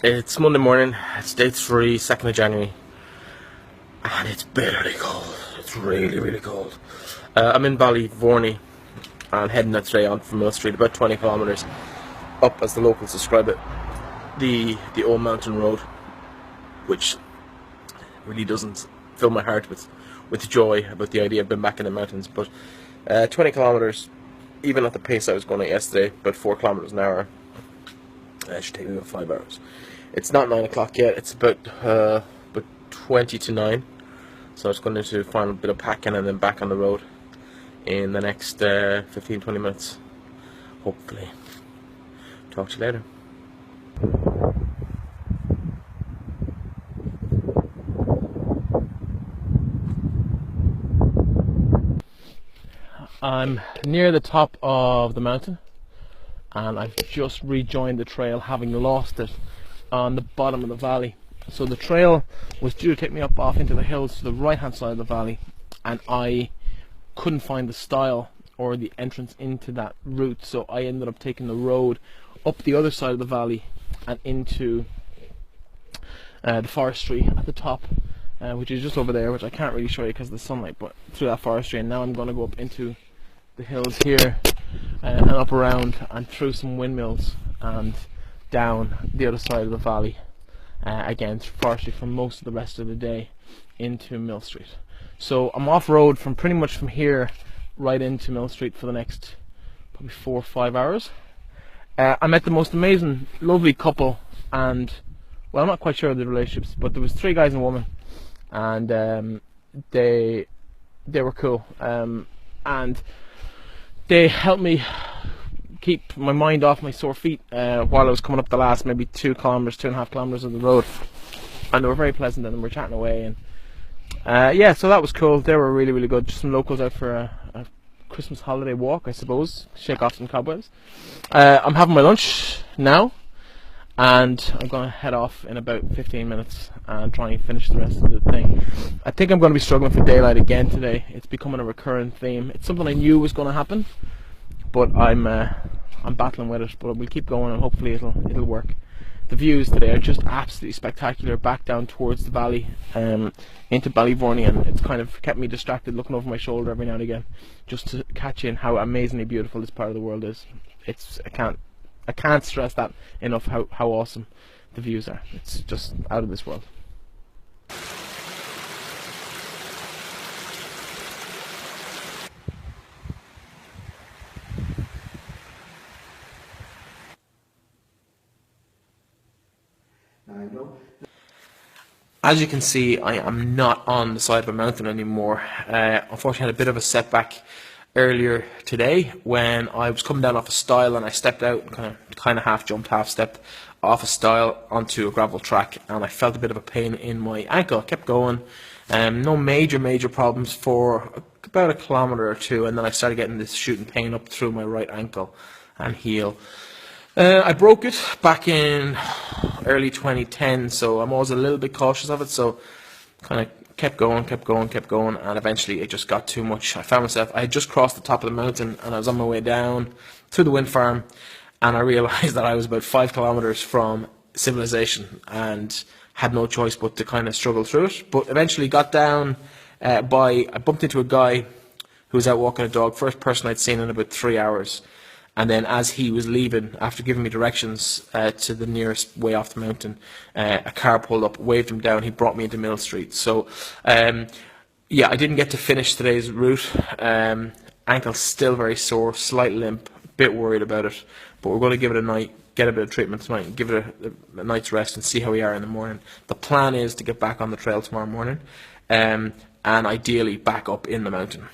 It's Monday morning, it's day 3, 2nd of January, and it's bitterly cold. It's really, really cold. I'm in Ballyvorney and heading out today on from Millstreet, about 20 kilometres up, as the locals describe it, the old mountain road, which really doesn't fill my heart with joy about the idea of being back in the mountains. But 20 kilometres, even at the pace I was going at yesterday, about 4 kilometres an hour, it should take me about 5 hours. It's not 9 o'clock yet, it's about 20 to 9. So I was going to find a bit of packing and then back on the road in the next 15-20 minutes. Hopefully. Talk to you later. I'm near the top of the mountain, and I've just rejoined the trail, having lost it on the bottom of the valley. So the trail was due to take me up off into the hills to the right hand side of the valley, and I couldn't find the stile or the entrance into that route, so I ended up taking the road up the other side of the valley and into the forestry at the top, which is just over there, which I can't really show you because of the sunlight, but through that forestry. And now I'm going to go up into the hills here and up around and through some windmills and down the other side of the valley, again through forestry for most of the rest of the day into Millstreet. So I'm off road from pretty much from here right into Millstreet for the next probably 4 or 5 hours. I met the most amazing, lovely couple, and well, I'm not quite sure of the relationships, but there was 3 guys and a woman, and they were cool, and they helped me keep my mind off my sore feet while I was coming up the last maybe 2 kilometres, 2.5 kilometres of the road, and they were very pleasant, and we were chatting away, and yeah, so that was cool. They were really, really good. Just some locals out for a Christmas holiday walk, I suppose, shake off some cobwebs. I'm having my lunch now, and I'm going to head off in about 15 minutes and try and finish the rest of the thing. I think I'm going to be struggling for daylight again today. It's becoming a recurring theme. It's something I knew was going to happen, but I'm battling with it. But we'll keep going, and hopefully it'll work. The views today are just absolutely spectacular, back down towards the valley, into Ballyvorney, and it's kind of kept me distracted looking over my shoulder every now and again just to catch in how amazingly beautiful this part of the world is. I can't stress that enough, how awesome the views are. It's just out of this world. As you can see, I am not on the side of a mountain anymore. Unfortunately, I had a bit of a setback earlier today when I was coming down off a stile, and I stepped out and kind of half jumped, half stepped off a stile onto a gravel track, and I felt a bit of a pain in my ankle. I kept going, no major problems for about 1 kilometre or 2, and then I started getting this shooting pain up through my right ankle and heel. I broke it back in early 2010, so I'm always a little bit cautious of it, so kind of kept going, and eventually it just got too much. I found myself, I had just crossed the top of the mountain, and I was on my way down through the wind farm, and I realised that I was about 5 kilometres from civilization and had no choice but to kind of struggle through it. But eventually got down I bumped into a guy who was out walking a dog, first person I'd seen in about 3 hours. And then as he was leaving, after giving me directions to the nearest way off the mountain, a car pulled up, waved him down, he brought me into Millstreet. So, yeah, I didn't get to finish today's route. Ankle's still very sore, slight limp, bit worried about it. But we're going to give it a night, get a bit of treatment tonight, and give it a night's rest and see how we are in the morning. The plan is to get back on the trail tomorrow morning, and ideally back up in the mountain.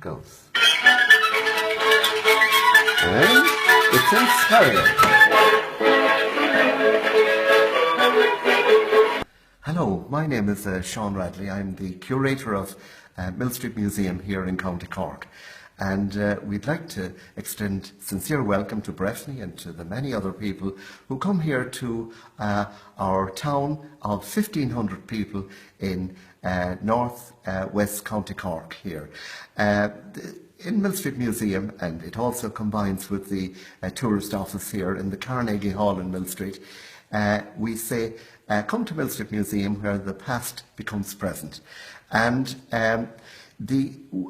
Goes. And it's in stereo. Hello, my name is Sean Radley. I'm the curator of Millstreet Museum here in County Cork. And we'd like to extend sincere welcome to Breifne and to the many other people who come here to our town of 1,500 people in north west County Cork here. in Millstreet Museum, and it also combines with the tourist office here in the Carnegie Hall in Millstreet, we say, come to Millstreet Museum where the past becomes present. And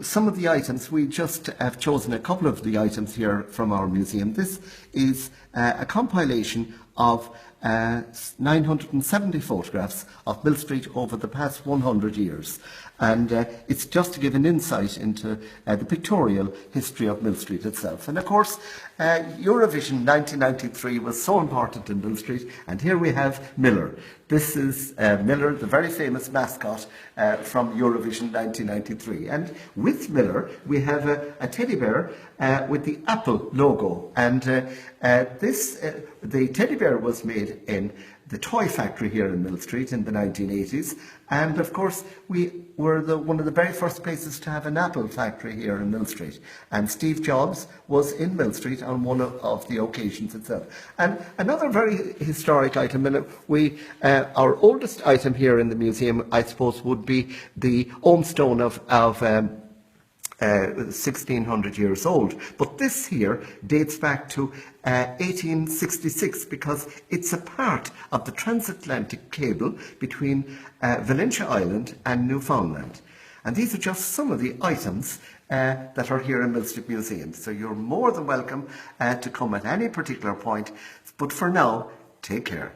some of the items, we just have chosen a couple of the items here from our museum. This is a compilation of 970 photographs of Millstreet over the past 100 years. And it's just to give an insight into the pictorial history of Millstreet itself. And of course, Eurovision 1993 was so important in Millstreet, and here we have Miller. This is Miller, the very famous mascot from Eurovision 1993. And with Miller, we have a teddy bear with the Apple logo. And the teddy bear was made in the toy factory here in Millstreet in the 1980s. And of course, we were one of the very first places to have an Apple factory here in Millstreet. And Steve Jobs was in Millstreet on one of the occasions itself. And another very historic item, and our oldest item here in the museum, I suppose, would be the Ohm stone of 1600 years old. But this here dates back to 1866 because it's a part of the transatlantic cable between Valentia Island and Newfoundland. And these are just some of the items that are here in Millstreet Museum. So you're more than welcome to come at any particular point. But for now, take care.